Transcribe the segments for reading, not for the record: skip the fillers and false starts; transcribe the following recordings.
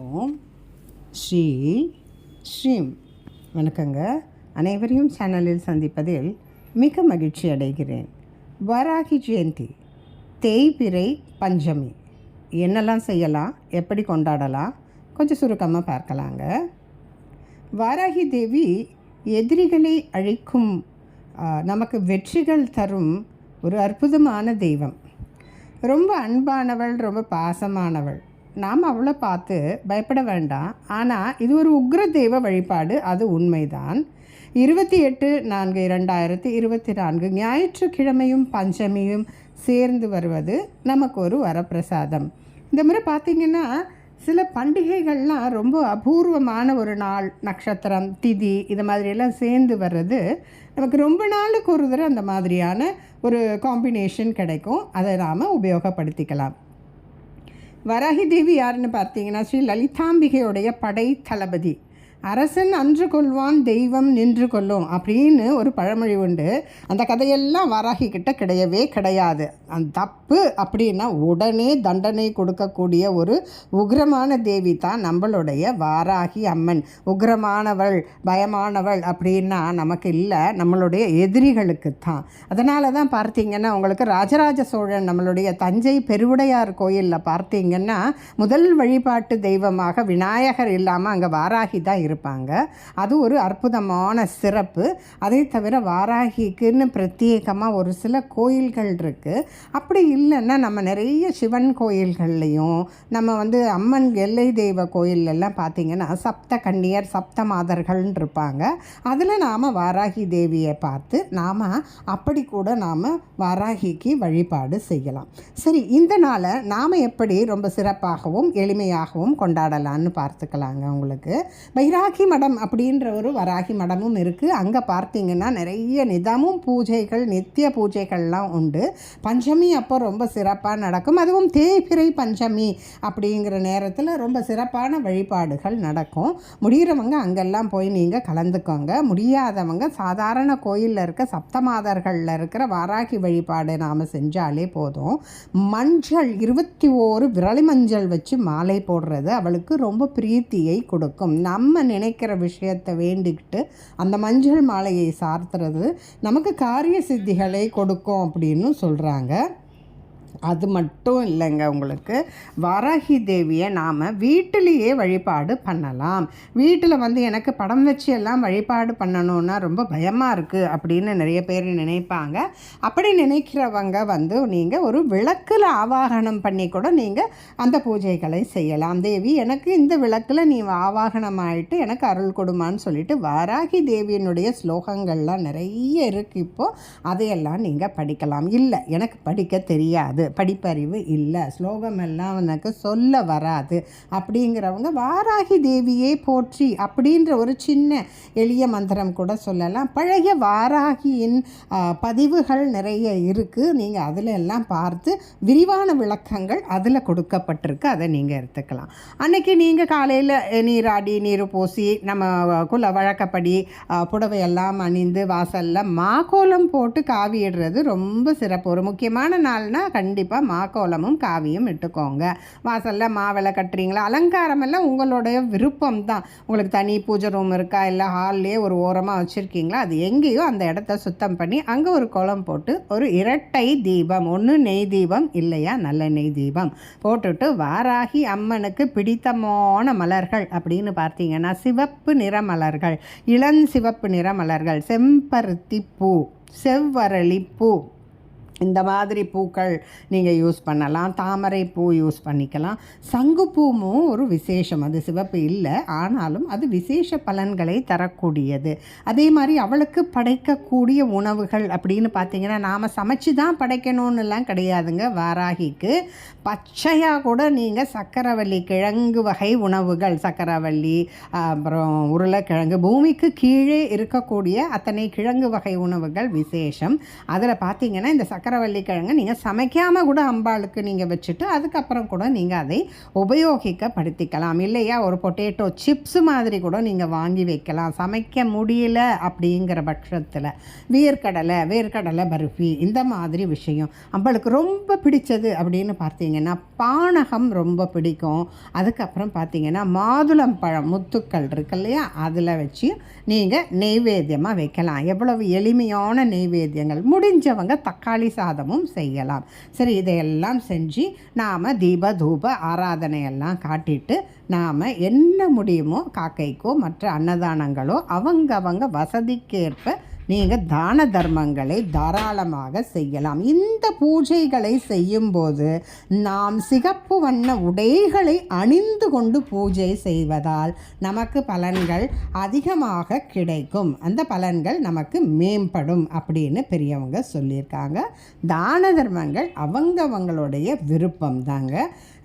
ஓம் ஸ்ரீ ஸ்ரீம். வணக்கங்க. அனைவரையும் சேனலில் சந்திப்பதில் மிக மகிழ்ச்சி அடைகிறேன். வாராகி ஜெயந்தி, தேய்பிறை பஞ்சமி, என்னெல்லாம் செய்யலாம், எப்படி கொண்டாடலாம், கொஞ்சம் சுருக்கமாக பார்க்கலாங்க. வாராகி தேவி எதிரிகளை அழிக்கும், நமக்கு வெற்றிகள் தரும் ஒரு அற்புதமான தெய்வம். ரொம்ப அன்பானவள், ரொம்ப பாசமானவள். நாம் அவளை பார்த்து பயப்பட வேண்டாம். ஆனால் இது ஒரு உக்ர தெய்வ வழிபாடு, அது உண்மைதான். 28/4/2024 ஞாயிற்றுக்கிழமையும் பஞ்சமியும் சேர்ந்து வருவது நமக்கு ஒரு வரப்பிரசாதம். இந்த முறை பார்த்திங்கன்னா சில பண்டிகைகள்லாம் ரொம்ப அபூர்வமான ஒரு நாள், நட்சத்திரம், திதி, இது மாதிரியெல்லாம் சேர்ந்து வர்றது நமக்கு ரொம்ப நாளுக்கு ஒரு தடவை அந்த மாதிரியான ஒரு காம்பினேஷன் கிடைக்கும். அதை நாம் உபயோகப்படுத்திக்கலாம். வராகி தேவி யாருன்னு பார்த்தீங்கன்னா ஸ்ரீ லலிதாம்பிகையுடைய படை தளபதி. அரசன் அன்று கொள்வான், தெய்வம் நின்று கொள்ளும் அப்படின்னு ஒரு பழமொழி உண்டு. அந்த கதையெல்லாம் வாராகி கிட்ட கிடையவே கிடையாது. அந்த தப்பு அப்படின்னா உடனே தண்டனை கொடுக்கக்கூடிய ஒரு உக்ரமான தேவி தான் நம்மளுடைய வாராகி அம்மன். உக்ரமானவள், பயமானவள் அப்படின்னா நமக்கு இல்லை, நம்மளுடைய எதிரிகளுக்கு தான். அதனால தான் பார்த்தீங்கன்னா உங்களுக்கு ராஜராஜ சோழன் நம்மளுடைய தஞ்சை பெருவுடையார் கோயிலில் பார்த்தீங்கன்னா முதல் வழிபாட்டு தெய்வமாக விநாயகர் இல்லாமல் அங்கே வாராகி தான் இருப்பாங்க. அது ஒரு அற்புதமான சிறப்பு. அதை தவிர வாராகிக்குன்னு பிரத்யேகமாக ஒரு சில கோயில்கள் இருக்குது. அப்படி இல்லைன்னா நம்ம நிறைய சிவன் கோயில்கள்லையும் நம்ம அம்மன் எல்லை தெய்வ கோயிலெல்லாம் பார்த்திங்கன்னா சப்த கன்னியர், சப்த மாதர்கள்னு இருப்பாங்க. அதில் நாம் வாராகி தேவியை பார்த்து நாம் அப்படி கூட நாம் வாராகிக்கு வழிபாடு செய்யலாம். சரி, இந்த நாளை நாம் எப்படி ரொம்ப சிறப்பாகவும் எளிமையாகவும் கொண்டாடலான்னு பார்த்துக்கலாங்க. உங்களுக்கு வைராகி மடம் அப்படின்ற ஒரு வராகி மடமும் இருக்குது. அங்கே பார்த்திங்கன்னா நிறைய நிதமும் பூஜைகள், நித்திய பூஜைகள்லாம் உண்டு. பஞ்சமி அப்போ ரொம்ப சிறப்பாக நடக்கும். அதுவும் தேய்பிறை பஞ்சமி அப்படிங்கிற நேரத்தில் ரொம்ப சிறப்பான வழிபாடுகள் நடக்கும். முடிகிறவங்க அங்கெல்லாம் போய் நீங்கள் கலந்துக்கோங்க. முடியாதவங்க சாதாரண கோயிலில் இருக்க சப்தமாதர்களில் இருக்கிற வாராகி வழிபாடு நாம் செஞ்சாலே போதும். மஞ்சள் 21 விரலி மஞ்சள் வச்சு மாலை போடுறது அவளுக்கு ரொம்ப பிரீத்தியை கொடுக்கும். நம்ம நினைக்கிற விஷயத்தை வேண்டிக்கிட்டு அந்த மஞ்சள் மாலையை சார்த்துறது நமக்கு காரிய சித்திகளை கொடுக்கும் அப்படின்னு சொல்கிறாங்க. அது மட்டும் இல்லைங்க, உங்களுக்கு வாராகி தேவியை நாம் வீட்டிலேயே வழிபாடு பண்ணலாம். வீட்டில் எனக்கு படம் வச்சு எல்லாம் வழிபாடு பண்ணணுன்னா ரொம்ப பயமாக இருக்குது அப்படின்னு நிறைய பேர் நினைப்பாங்க. அப்படி நினைக்கிறவங்க நீங்கள் ஒரு விளக்கில் ஆவாகனம் பண்ணி கூட நீங்கள் அந்த பூஜைகளை செய்யலாம். தேவி, எனக்கு இந்த விளக்கில் நீ ஆவாகனம் ஆகிட்டு எனக்கு அருள் கொடுமான்னு சொல்லிட்டு வாராகி தேவியினுடைய ஸ்லோகங்கள்லாம் நிறைய இருக்குது. இப்போது அதையெல்லாம் நீங்கள் படிக்கலாம். இல்லை, எனக்கு படிக்க தெரியாது, படிப்பறிவு இல்லை, ஸ்லோகம் எல்லாம் எனக்கு சொல்ல வராது அப்படிங்கிறவங்க வாராகி தேவியே போற்றி அப்படின்ற ஒரு சின்ன எளிய மந்திரம் கூட சொல்லலாம். பழைய வாராகியின் பதிவுகள் நிறைய இருக்குது. நீங்கள் அதில் எல்லாம் பார்த்து விரிவான விளக்கங்கள் அதில் கொடுக்கப்பட்டிருக்கு. அதை நீங்கள் எடுத்துக்கலாம். அன்றைக்கி நீங்கள் காலையில் நீராடி நீர் பூசி நம்ம குல வழக்கப்படி புடவையெல்லாம் அணிந்து வாசலில் மாக்கோலம் போட்டு காவியிடுறது ரொம்ப சிறப்பு. ஒரு முக்கியமான நாள்னால் கண்டிப்பாக மாக்கோலமும் காவியும் இட்டுக்கோங்க. வாசலில் மாவிளை கட்டுறீங்களா, அலங்காரம் எல்லாம் உங்களுடைய விருப்பம் தான். உங்களுக்கு தனி பூஜை ரூம் இருக்கா, இல்லை ஹால்லேயே ஒரு ஓரமாக வச்சுருக்கீங்களா, அது எங்கேயோ அந்த இடத்த சுத்தம் பண்ணி அங்கே ஒரு கோலம் போட்டு ஒரு இரட்டை தீபம், ஒன்று நெய் தீபம் இல்லையா நல்ல நெய் தீபம் போட்டுட்டு வாராகி அம்மனுக்கு பிடித்தமான மலர்கள் அப்படின்னு பார்த்தீங்கன்னா சிவப்பு நிற மலர்கள், இளஞ்சிவப்பு நிற மலர்கள், செம்பருத்தி பூ, செவ்வரளி பூ, இந்த மாதிரி பூக்கள் நீங்கள் யூஸ் பண்ணலாம். தாமரை பூ யூஸ் பண்ணிக்கலாம். சங்குப்பூவும் ஒரு விசேஷம். அது சிவப்பு இல்லை, ஆனாலும் அது விசேஷ பலன்களை தரக்கூடியது. அதே மாதிரி அவளுக்கு படைக்கக்கூடிய உணவுகள் அப்படின்னு பார்த்தீங்கன்னா நாம் சமைச்சு தான் படைக்கணும்னுலாம் கிடையாதுங்க. வாராகிக்கு பச்சையாக கூட நீங்கள் சக்கரவள்ளி கிழங்கு வகை உணவுகள், சக்கரவள்ளி, அப்புறம் உருளைக்கிழங்கு, பூமிக்கு கீழே இருக்கக்கூடிய அத்தனை கிழங்கு வகை உணவுகள் விசேஷம். அதில் பார்த்தீங்கன்னா இந்த சக்கரவள்ளி கிழங்கு நீங்கள் சமைக்காமல் கூட அம்பாளுக்கு நீங்கள் வச்சுட்டு அதுக்கப்புறம் கூட நீங்கள் அதை உபயோகிக்கப்படுத்திக்கலாம். இல்லையா, ஒரு பொட்டேட்டோ சிப்ஸு மாதிரி கூட நீங்கள் வாங்கி வைக்கலாம் சமைக்க முடியல அப்படிங்கிற பட்சத்தில். வேர்க்கடலை பருஃபி இந்த மாதிரி விஷயம். அம்பாளுக்கு ரொம்ப பிடிச்சது அப்படின்னு பார்த்தீங்கன்னா பானகம் ரொம்ப பிடிக்கும். அதுக்கப்புறம் பார்த்தீங்கன்னா மாதுளம்பழம் முத்துக்கள் இருக்கு இல்லையா, அதில் வச்சு நீங்கள் நெய்வேத்தியமாக வைக்கலாம். எவ்வளவு எளிமையான நெய்வேத்தியங்கள். முடிஞ்சவங்க தக்காளி சாதமும் செய்யலாம். சரி, இதையெல்லாம் செஞ்சு நாம் தீப தூப ஆராதனையெல்லாம் காட்டிட்டு நாம் என்ன முடியுமோ காக்கைக்கோ மற்ற அன்னதானங்களோ அவங்க வசதிக்கேற்ப நீங்கள் தான தர்மங்களை தாராளமாக செய்யலாம். இந்த பூஜைகளை செய்யும்போது நாம் சிகப்பு வண்ண உடைகளை அணிந்து கொண்டு பூஜை செய்வதால் நமக்கு பலன்கள் அதிகமாக கிடைக்கும். அந்த பலன்கள் நமக்கு மேம்படும் அப்படின்னு பெரியவங்க சொல்லியிருக்காங்க. தான தர்மங்கள் அவங்களுடைய விருப்பம் தாங்க.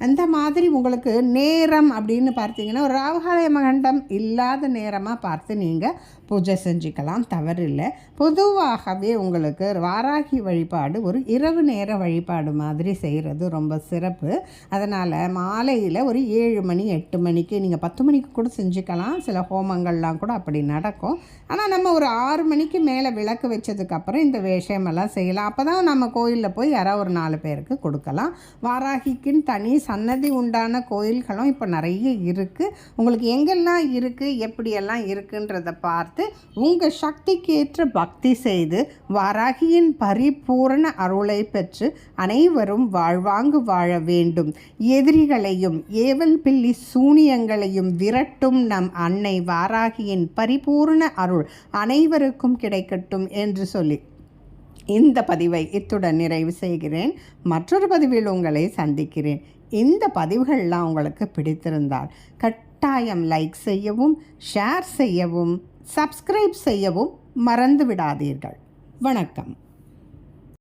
அந்த மாதிரி உங்களுக்கு நேரம் அப்படின்னு பார்த்தீங்கன்னா ஒரு ராவகால மகண்டம் இல்லாத நேரமாக பார்த்து நீங்கள் பூஜை செஞ்சுக்கலாம், தவறில்லை. பொதுவாகவே உங்களுக்கு வாராகி வழிபாடு ஒரு இரவு நேர வழிபாடு மாதிரி செய்கிறது ரொம்ப சிறப்பு. அதனால் மாலையில் ஒரு 7 மணி 8 மணிக்கு நீங்கள் 10 மணிக்கு கூட செஞ்சுக்கலாம். சில ஹோமங்கள்லாம் கூட அப்படி நடக்கும். ஆனால் நம்ம ஒரு 6 மணிக்கு மேலே விளக்கு வச்சதுக்கப்புறம் இந்த விஷயமெல்லாம் செய்யலாம். அப்போ தான் நம்ம கோயிலில் போய் யாராவது ஒரு 4 பேருக்கு கொடுக்கலாம். வாராகிக்குன்னு தனி சன்னதி உண்டான கோயில்களும் இப்போ நிறைய இருக்குது. உங்களுக்கு எங்கெல்லாம் இருக்குது எப்படியெல்லாம் இருக்குன்றதை பார்த்து உங்கள் சக்திக்கு ஏற்ற பக்தி செய்து வாராகியின் பரிபூரண அருளை பெற்று அனைவரும் வாழ்வாங்கு வாழ வேண்டும். எதிரிகளையும் ஏவல் பில்லி சூனியங்களையும் விரட்டும் நம் அன்னை வாராகியின் பரிபூரண அருள் அனைவருக்கும் கிடைக்கட்டும் என்று சொல்லி இந்த பதிவை இத்துடன் நிறைவு செய்கிறேன். மற்றொரு பதிவில் உங்களை சந்திக்கிறேன். இந்த பதிவுகள்லாம் உங்களுக்கு பிடித்திருந்தால் கட்டாயம் லைக் செய்யவும், ஷேர் செய்யவும், சப்ஸ்கிரைப் செய்யவும் மறந்து விடாதீர்கள். வணக்கம்.